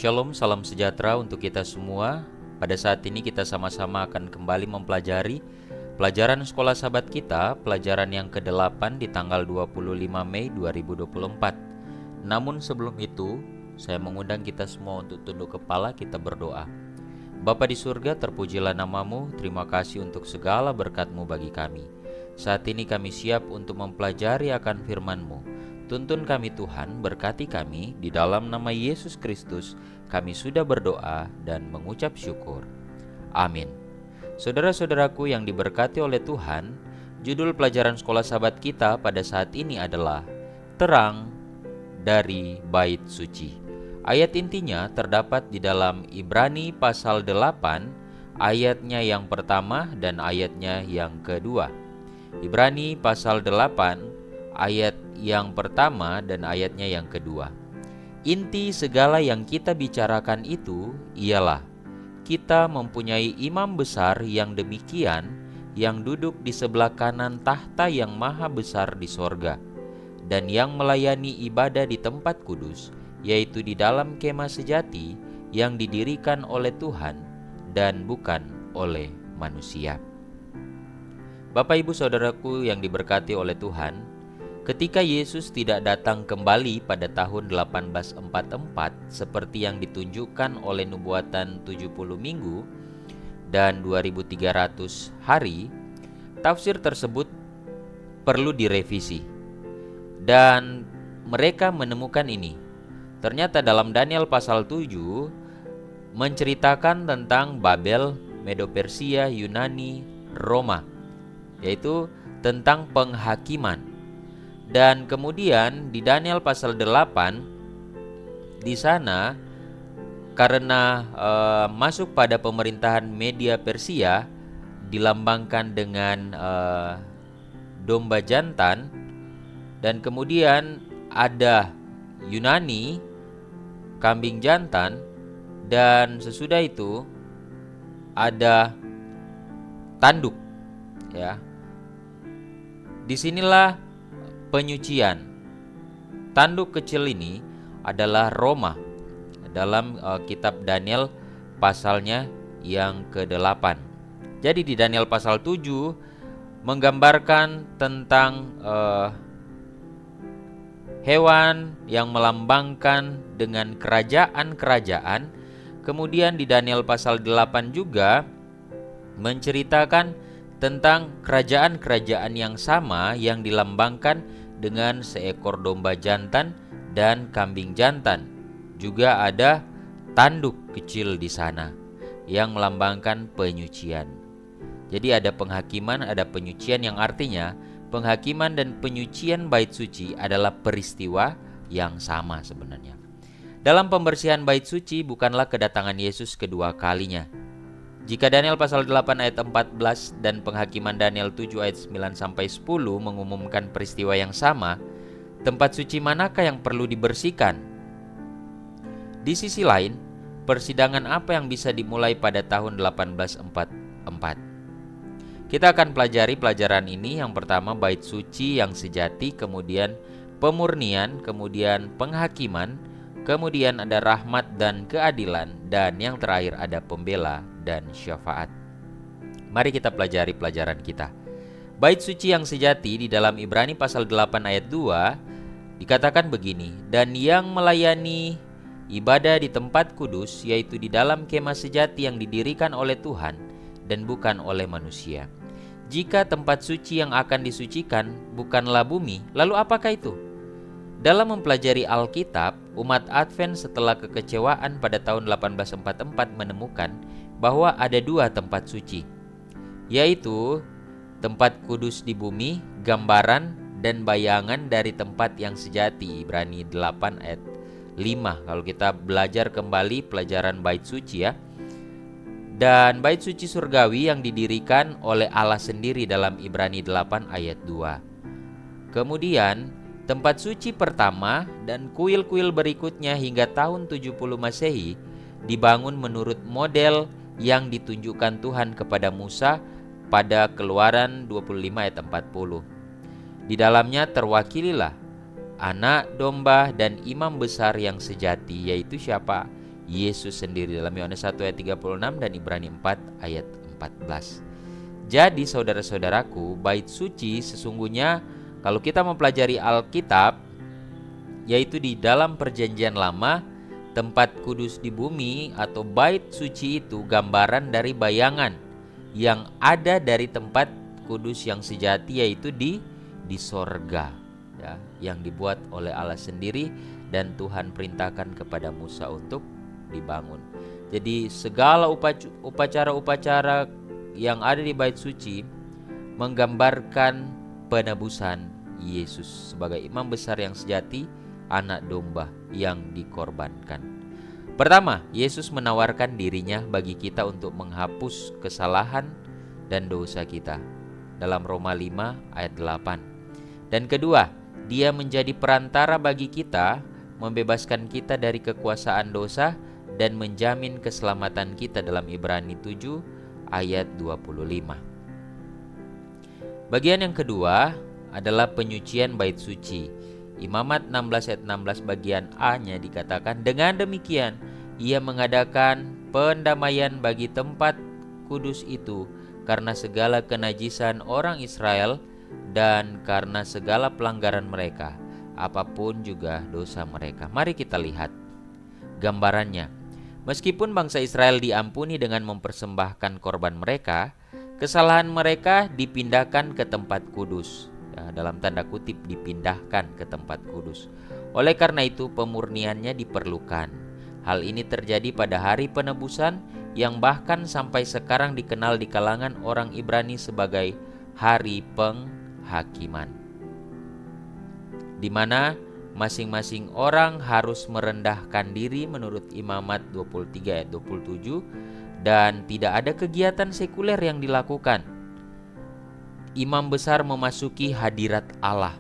Shalom, salam sejahtera untuk kita semua. Pada saat ini kita sama-sama akan kembali mempelajari pelajaran sekolah sahabat kita, pelajaran yang ke-8 di tanggal 25 Mei 2024. Namun sebelum itu, saya mengundang kita semua untuk tunduk kepala, kita berdoa. Bapa di surga, terpujilah namamu, terima kasih untuk segala berkat-Mu bagi kami. Saat ini kami siap untuk mempelajari akan firman-Mu. Tuntun kami Tuhan, berkati kami, di dalam nama Yesus Kristus kami sudah berdoa dan mengucap syukur. Amin. Saudara-saudaraku yang diberkati oleh Tuhan, judul pelajaran sekolah sahabat kita pada saat ini adalah Terang dari Bait Suci. Ayat intinya terdapat di dalam Ibrani pasal 8, ayatnya yang pertama dan ayatnya yang kedua. Ibrani pasal 8, ayat yang pertama dan ayatnya yang kedua. Inti segala yang kita bicarakan itu ialah kita mempunyai imam besar yang demikian, yang duduk di sebelah kanan tahta yang maha besar di sorga, dan yang melayani ibadah di tempat kudus, yaitu di dalam kemah sejati yang didirikan oleh Tuhan dan bukan oleh manusia. Bapak ibu saudaraku yang diberkati oleh Tuhan, ketika Yesus tidak datang kembali pada tahun 1844 seperti yang ditunjukkan oleh nubuatan 70 minggu dan 2300 hari, tafsir tersebut perlu direvisi. Dan mereka menemukan ini. Ternyata dalam Daniel pasal 7 menceritakan tentang Babel, Medo-Persia, Yunani, Roma, yaitu tentang penghakiman. Dan kemudian di Daniel pasal 8, di sana karena masuk pada pemerintahan Media Persia, dilambangkan dengan domba jantan, dan kemudian ada Yunani, kambing jantan, dan sesudah itu ada tanduk, ya. Disinilah penyucian. Tanduk kecil ini adalah Roma dalam kitab Daniel pasalnya yang ke-8. Jadi di Daniel pasal 7 menggambarkan tentang hewan yang melambangkan dengan kerajaan-kerajaan. Kemudian di Daniel pasal 8 juga menceritakan tentang kerajaan-kerajaan yang sama yang dilambangkan dengan seekor domba jantan dan kambing jantan. Juga ada tanduk kecil di sana yang melambangkan penyucian. Jadi ada penghakiman, ada penyucian, yang artinya penghakiman dan penyucian bait suci adalah peristiwa yang sama sebenarnya. Dalam pembersihan bait suci bukanlah kedatangan Yesus kedua kalinya. Jika Daniel pasal 8 ayat 14 dan penghakiman Daniel 7 ayat 9 sampai 10 mengumumkan peristiwa yang sama, tempat suci manakah yang perlu dibersihkan? Di sisi lain, persidangan apa yang bisa dimulai pada tahun 1844? Kita akan pelajari pelajaran ini. Yang pertama bait suci yang sejati, kemudian pemurnian, kemudian penghakiman, kemudian ada rahmat dan keadilan, dan yang terakhir ada pembela dan syafaat. Mari kita pelajari pelajaran kita. Bait suci yang sejati di dalam Ibrani pasal 8 ayat 2 dikatakan begini, dan yang melayani ibadah di tempat kudus, yaitu di dalam kemah sejati yang didirikan oleh Tuhan dan bukan oleh manusia. Jika tempat suci yang akan disucikan bukanlah bumi, lalu apakah itu? Dalam mempelajari Alkitab, umat Advent setelah kekecewaan pada tahun 1844 menemukan bahwa ada dua tempat suci, yaitu tempat kudus di bumi, gambaran dan bayangan dari tempat yang sejati. Ibrani 8 ayat 5 kalau kita belajar kembali pelajaran bait suci, ya. Dan bait suci surgawi yang didirikan oleh Allah sendiri dalam Ibrani 8 ayat 2. Kemudian tempat suci pertama dan kuil-kuil berikutnya hingga tahun 70 Masehi dibangun menurut model yang ditunjukkan Tuhan kepada Musa pada Keluaran 25 ayat 40. Di dalamnya terwakililah anak domba dan imam besar yang sejati, yaitu siapa? Yesus sendiri dalam Yohanes 1 ayat 36 dan Ibrani 4 ayat 14. Jadi saudara-saudaraku, bait suci sesungguhnya kalau kita mempelajari Alkitab, yaitu di dalam perjanjian lama, tempat kudus di bumi atau bait suci itu gambaran dari bayangan yang ada dari tempat kudus yang sejati, yaitu di sorga, ya, yang dibuat oleh Allah sendiri dan Tuhan perintahkan kepada Musa untuk dibangun. Jadi segala upacara-upacara yang ada di bait suci menggambarkan penebusan Yesus sebagai imam besar yang sejati, anak domba yang dikorbankan. Pertama, Yesus menawarkan dirinya bagi kita untuk menghapus kesalahan dan dosa kita dalam Roma 5 ayat 8. Dan kedua, Dia menjadi perantara bagi kita, membebaskan kita dari kekuasaan dosa dan menjamin keselamatan kita dalam Ibrani 7 ayat 25. Bagian yang kedua adalah penyucian bait suci. Imamat 16 ayat 16 bagian A-nya dikatakan, dengan demikian Ia mengadakan pendamaian bagi tempat kudus itu karena segala kenajisan orang Israel dan karena segala pelanggaran mereka, apapun juga dosa mereka. Mari kita lihat gambarannya. Meskipun bangsa Israel diampuni dengan mempersembahkan korban mereka, kesalahan mereka dipindahkan ke tempat kudus, ya, dalam tanda kutip dipindahkan ke tempat kudus. Oleh karena itu pemurniannya diperlukan. Hal ini terjadi pada hari penebusan yang bahkan sampai sekarang dikenal di kalangan orang Ibrani sebagai hari penghakiman, di mana masing-masing orang harus merendahkan diri menurut Imamat 23 ayat 27, dan tidak ada kegiatan sekuler yang dilakukan. Imam besar memasuki hadirat Allah,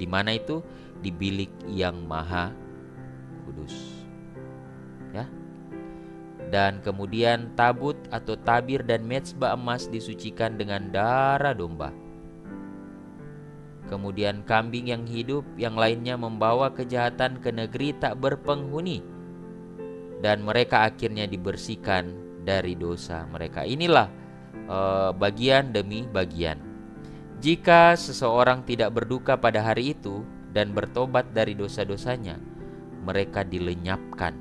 di mana itu? Di bilik yang maha kudus, ya. Dan kemudian tabut atau tabir dan mezbah emas disucikan dengan darah domba. Kemudian kambing yang hidup yang lainnya membawa kejahatan ke negeri tak berpenghuni, dan mereka akhirnya dibersihkan dari dosa mereka. Inilah bagian demi bagian. Jika seseorang tidak berduka pada hari itu dan bertobat dari dosa-dosanya, mereka dilenyapkan.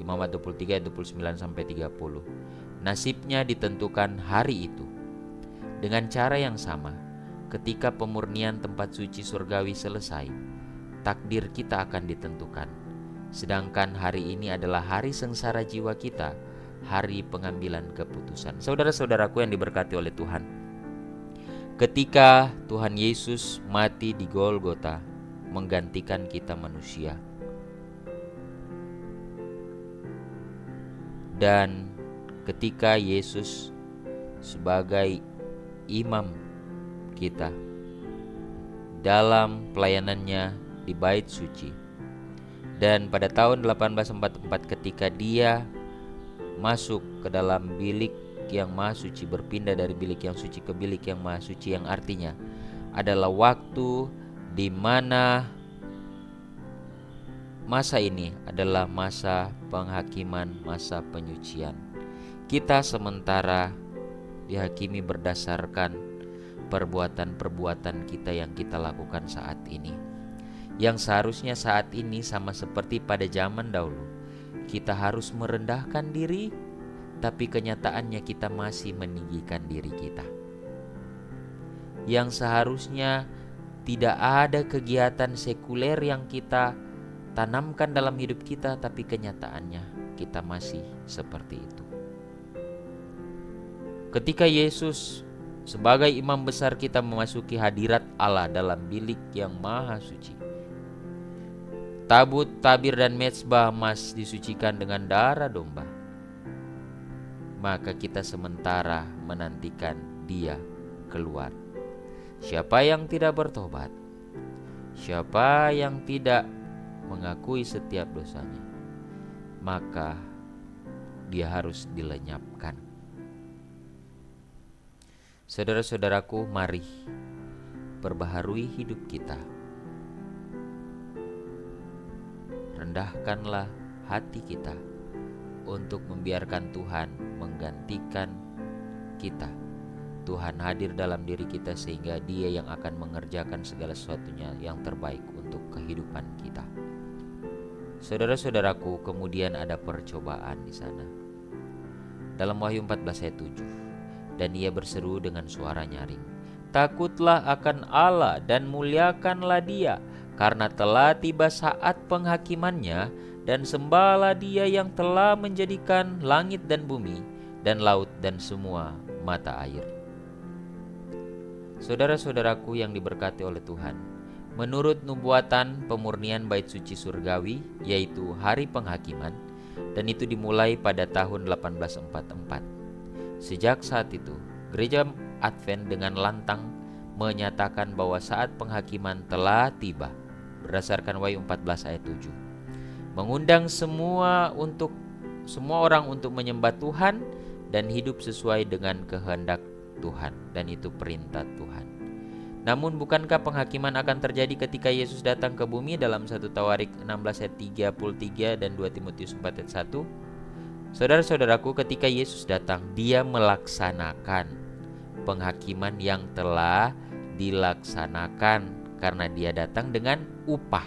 Imamat 23 ayat 29 sampai 30. Nasibnya ditentukan hari itu. Dengan cara yang sama, ketika pemurnian tempat suci surgawi selesai, takdir kita akan ditentukan. Sedangkan hari ini adalah hari sengsara jiwa kita, hari pengambilan keputusan. Saudara-saudaraku yang diberkati oleh Tuhan, ketika Tuhan Yesus mati di Golgota menggantikan kita manusia, dan ketika Yesus sebagai imam kita dalam pelayanannya di bait suci, dan pada tahun 1844 ketika Dia masuk ke dalam bilik yang maha suci, berpindah dari bilik yang suci ke bilik yang maha suci, yang artinya adalah waktu di mana masa ini adalah masa penghakiman, masa penyucian. Kita sementara dihakimi berdasarkan perbuatan-perbuatan kita yang kita lakukan saat ini, yang seharusnya saat ini sama seperti pada zaman dahulu, kita harus merendahkan diri, tapi kenyataannya kita masih meninggikan diri kita. Yang seharusnya tidak ada kegiatan sekuler yang kita tanamkan dalam hidup kita, tapi kenyataannya kita masih seperti itu. Ketika Yesus sebagai imam besar kita memasuki hadirat Allah dalam bilik yang maha suci, tabut, tabir dan mezbah emas disucikan dengan darah domba, maka kita sementara menantikan Dia keluar. Siapa yang tidak bertobat, siapa yang tidak mengakui setiap dosanya, maka dia harus dilenyapkan. Saudara-saudaraku, mari perbaharui hidup kita. Rendahkanlah hati kita untuk membiarkan Tuhan menggantikan kita. Tuhan hadir dalam diri kita sehingga Dia yang akan mengerjakan segala sesuatunya yang terbaik untuk kehidupan kita. Saudara-saudaraku, kemudian ada percobaan di sana. Dalam Wahyu 14 ayat 7, dan ia berseru dengan suara nyaring, "Takutlah akan Allah dan muliakanlah Dia, karena telah tiba saat penghakimannya, dan sembahlah Dia yang telah menjadikan langit dan bumi, dan laut dan semua mata air." Saudara-saudaraku yang diberkati oleh Tuhan, menurut nubuatan pemurnian bait suci surgawi, yaitu hari penghakiman, dan itu dimulai pada tahun 1844. Sejak saat itu, Gereja Advent dengan lantang menyatakan bahwa saat penghakiman telah tiba, berdasarkan Wahyu 14 ayat 7. Mengundang semua orang untuk menyembah Tuhan dan hidup sesuai dengan kehendak Tuhan, dan itu perintah Tuhan. Namun bukankah penghakiman akan terjadi ketika Yesus datang ke bumi dalam 1 Tawarik 16 ayat 33 dan 2 Timotius 4 ayat 1? Saudara-saudaraku, ketika Yesus datang, Dia melaksanakan penghakiman yang telah dilaksanakan, karena Dia datang dengan upah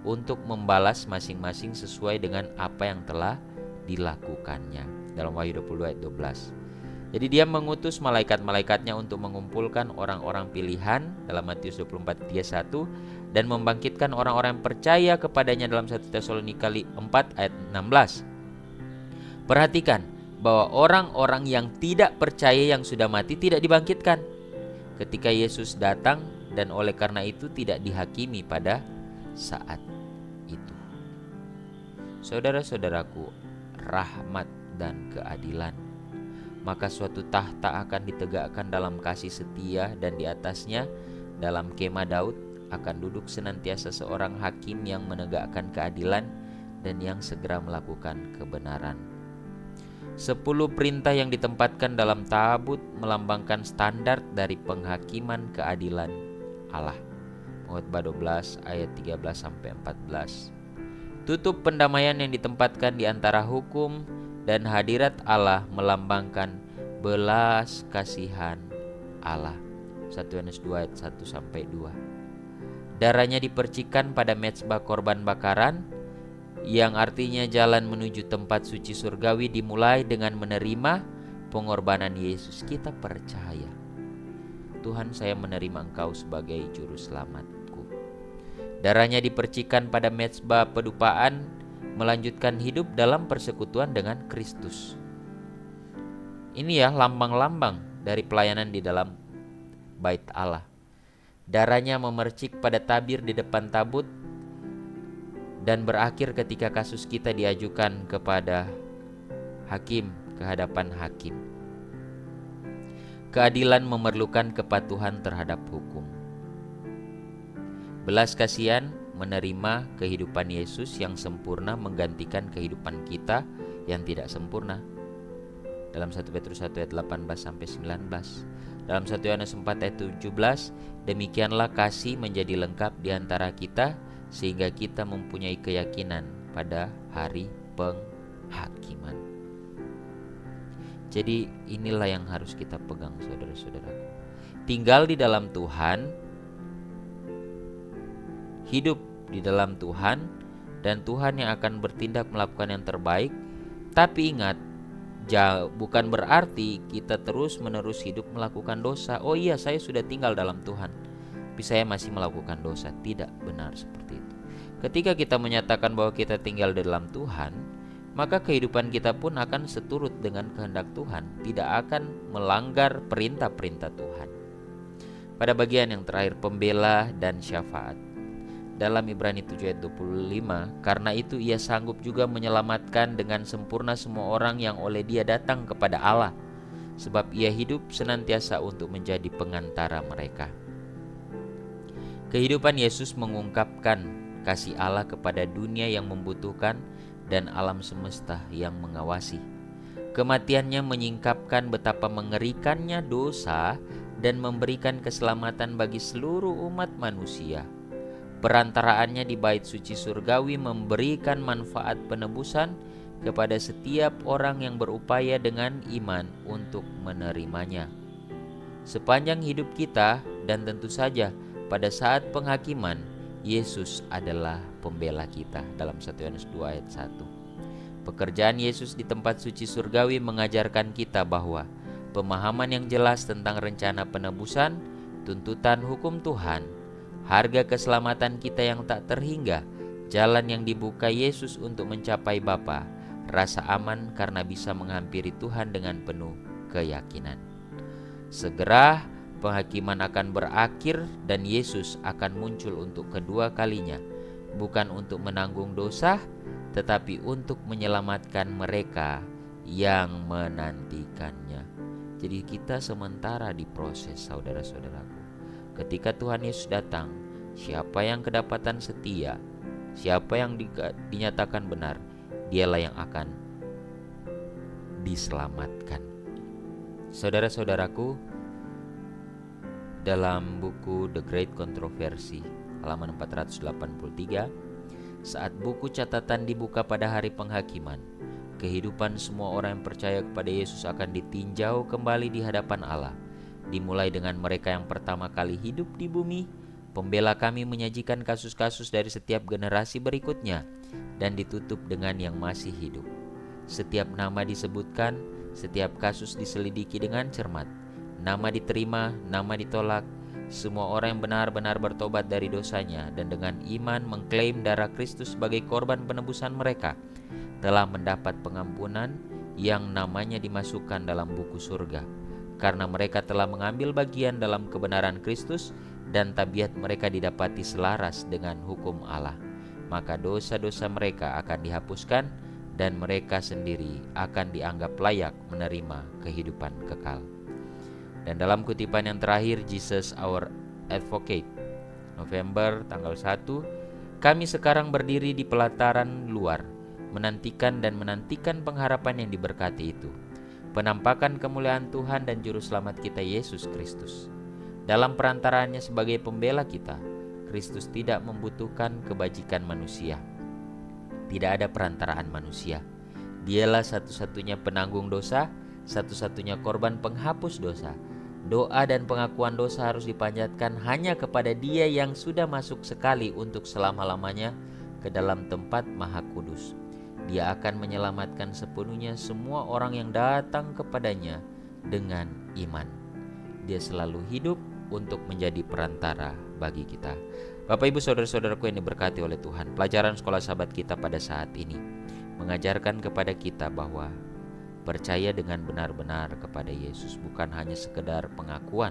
untuk membalas masing-masing sesuai dengan apa yang telah dilakukannya. Dalam Wahyu 22 ayat 12. Jadi Dia mengutus malaikat-malaikatnya untuk mengumpulkan orang-orang pilihan dalam Matius 24 ayat 1 dan membangkitkan orang-orang yang percaya kepadanya dalam 1 Tesalonika 4 ayat 16. Perhatikan bahwa orang-orang yang tidak percaya yang sudah mati tidak dibangkitkan ketika Yesus datang, dan oleh karena itu tidak dihakimi pada saat itu. Saudara-saudaraku, rahmat dan keadilan, maka suatu tahta akan ditegakkan dalam kasih setia, dan di atasnya dalam kemah Daud akan duduk senantiasa seorang hakim yang menegakkan keadilan dan yang segera melakukan kebenaran. 10 perintah yang ditempatkan dalam tabut melambangkan standar dari penghakiman keadilan Allah. Khotbah 12 ayat 13-14. Tutup pendamaian yang ditempatkan di antara hukum dan hadirat Allah melambangkan belas kasihan Allah. 1 Yohanes 2 ayat 1-2. Darahnya dipercikan pada mezbah korban bakaran, yang artinya jalan menuju tempat suci surgawi dimulai dengan menerima pengorbanan Yesus. Kita percaya, Tuhan, saya menerima Engkau sebagai juru selamatku. Darahnya dipercikan pada mezbah pedupaan, melanjutkan hidup dalam persekutuan dengan Kristus. Ini ya lambang-lambang dari pelayanan di dalam bait Allah. Darahnya memercik pada tabir di depan tabut dan berakhir ketika kasus kita diajukan kepada hakim, ke hadapan hakim. Keadilan memerlukan kepatuhan terhadap hukum. Belas kasihan menerima kehidupan Yesus yang sempurna menggantikan kehidupan kita yang tidak sempurna. Dalam 1 Petrus 1 ayat 18-19. Dalam 1 Yohanes 4 ayat 17, demikianlah kasih menjadi lengkap di antara kita sehingga kita mempunyai keyakinan pada hari penghakiman. Jadi inilah yang harus kita pegang, saudara-saudaraku. Tinggal di dalam Tuhan, hidup di dalam Tuhan, dan Tuhan yang akan bertindak melakukan yang terbaik. Tapi ingat, bukan berarti kita terus-menerus hidup melakukan dosa. Oh iya, saya sudah tinggal dalam Tuhan, tapi saya masih melakukan dosa. Tidak benar seperti itu. Ketika kita menyatakan bahwa kita tinggal di dalam Tuhan, maka kehidupan kita pun akan seturut dengan kehendak Tuhan, tidak akan melanggar perintah-perintah Tuhan. Pada bagian yang terakhir, pembela dan syafaat. Dalam Ibrani 7 ayat 25, karena itu ia sanggup juga menyelamatkan dengan sempurna semua orang yang oleh dia datang kepada Allah, sebab ia hidup senantiasa untuk menjadi pengantara mereka. Kehidupan Yesus mengungkapkan kasih Allah kepada dunia yang membutuhkan dan alam semesta yang mengawasi. Kematiannya menyingkapkan betapa mengerikannya dosa dan memberikan keselamatan bagi seluruh umat manusia. Perantaraannya di bait suci surgawi memberikan manfaat penebusan kepada setiap orang yang berupaya dengan iman untuk menerimanya. Sepanjang hidup kita dan tentu saja pada saat penghakiman, Yesus adalah pembela kita dalam 1 Yohanes 2 ayat 1. Pekerjaan Yesus di tempat suci surgawi mengajarkan kita bahwa pemahaman yang jelas tentang rencana penebusan, tuntutan hukum Tuhan, harga keselamatan kita yang tak terhingga, jalan yang dibuka Yesus untuk mencapai Bapa, rasa aman karena bisa menghampiri Tuhan dengan penuh keyakinan. Segera penghakiman akan berakhir dan Yesus akan muncul untuk kedua kalinya, bukan untuk menanggung dosa, tetapi untuk menyelamatkan mereka yang menantikannya. Jadi kita sementara diproses, saudara-saudaraku. Ketika Tuhan Yesus datang, siapa yang kedapatan setia, siapa yang dinyatakan benar, dialah yang akan diselamatkan. Saudara-saudaraku, dalam buku The Great Controversy halaman 483, saat buku catatan dibuka pada hari penghakiman, kehidupan semua orang yang percaya kepada Yesus akan ditinjau kembali di hadapan Allah. Dimulai dengan mereka yang pertama kali hidup di bumi, pembela kami menyajikan kasus-kasus dari setiap generasi berikutnya, dan ditutup dengan yang masih hidup. Setiap nama disebutkan, setiap kasus diselidiki dengan cermat. Nama diterima, nama ditolak. Semua orang yang benar-benar bertobat dari dosanya dan dengan iman mengklaim darah Kristus sebagai korban penebusan mereka, telah mendapat pengampunan yang namanya dimasukkan dalam buku surga. Karena mereka telah mengambil bagian dalam kebenaran Kristus dan tabiat mereka didapati selaras dengan hukum Allah, maka dosa-dosa mereka akan dihapuskan dan mereka sendiri akan dianggap layak menerima kehidupan kekal. Dan dalam kutipan yang terakhir, Jesus Our Advocate, November tanggal 1, kami sekarang berdiri di pelataran luar, menantikan pengharapan yang diberkati itu, penampakan kemuliaan Tuhan dan Juru Selamat kita Yesus Kristus. Dalam perantaraannya sebagai pembela kita, Kristus tidak membutuhkan kebajikan manusia. Tidak ada perantaraan manusia. Dialah satu-satunya penanggung dosa, satu-satunya korban penghapus dosa. Doa dan pengakuan dosa harus dipanjatkan hanya kepada Dia yang sudah masuk sekali untuk selama-lamanya ke dalam tempat Maha Kudus. Dia akan menyelamatkan sepenuhnya semua orang yang datang kepadanya dengan iman. Dia selalu hidup untuk menjadi perantara bagi kita. Bapak Ibu saudara-saudaraku yang diberkati oleh Tuhan, pelajaran sekolah sahabat kita pada saat ini mengajarkan kepada kita bahwa percaya dengan benar-benar kepada Yesus bukan hanya sekedar pengakuan,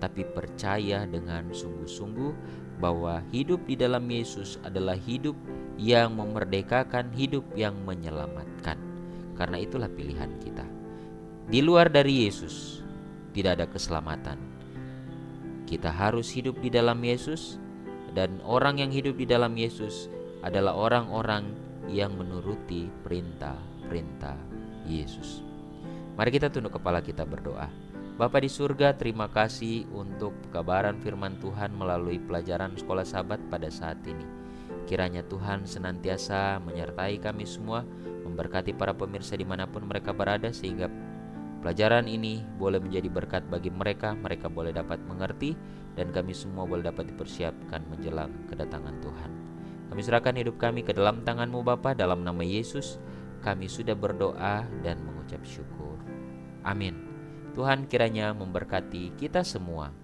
tapi percaya dengan sungguh-sungguh bahwa hidup di dalam Yesus adalah hidup yang memerdekakan, hidup yang menyelamatkan. Karena itulah pilihan kita. Di luar dari Yesus tidak ada keselamatan. Kita harus hidup di dalam Yesus, dan orang yang hidup di dalam Yesus adalah orang-orang yang menuruti perintah-perintah Yesus. Mari kita tunduk kepala kita berdoa. Bapa di surga, terima kasih untuk kebenaran firman Tuhan melalui pelajaran sekolah sahabat pada saat ini. Kiranya Tuhan senantiasa menyertai kami semua, memberkati para pemirsa dimanapun mereka berada, sehingga pelajaran ini boleh menjadi berkat bagi mereka, mereka boleh dapat mengerti, dan kami semua boleh dapat dipersiapkan menjelang kedatangan Tuhan. Kami serahkan hidup kami ke dalam tangan-Mu Bapa, dalam nama Yesus kami sudah berdoa dan mengucap syukur. Amin. Tuhan kiranya memberkati kita semua.